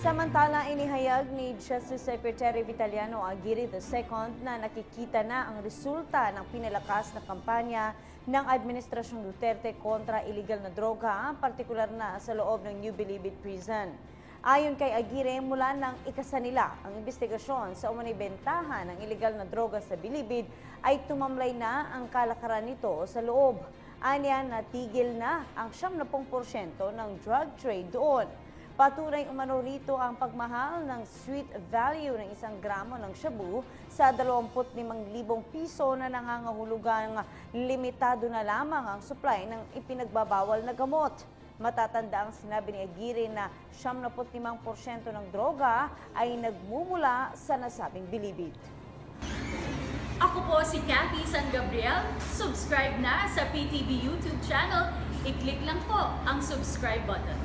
Samantala, inihayag ni Justice Secretary Vitaliano Aguirre II na nakikita na ang resulta ng pinalakas na kampanya ng Administrasyong Duterte kontra iligal na droga, partikular na sa loob ng New Bilibid Prison. Ayon kay Aguirre, mula nang ikasanila ang investigasyon sa umano'y bentahan ng iligal na droga sa Bilibid, ay tumamlay na ang kalakaran nito sa loob. Aniya, natigil na ang 70% ng drug trade doon. Patunay umano rito ang pagmahal ng street value ng 1 gramo ng shabu sa 25,000 piso na nangangahulugang limitado na lamang ang supply ng ipinagbabawal na gamot. Matatanda ang sinabi ni Aguirre na 75% ng droga ay nagmumula sa nasabing bilibid. Ako po si Cathy San Gabriel. Subscribe na sa PTV YouTube channel. I-click lang po ang subscribe button.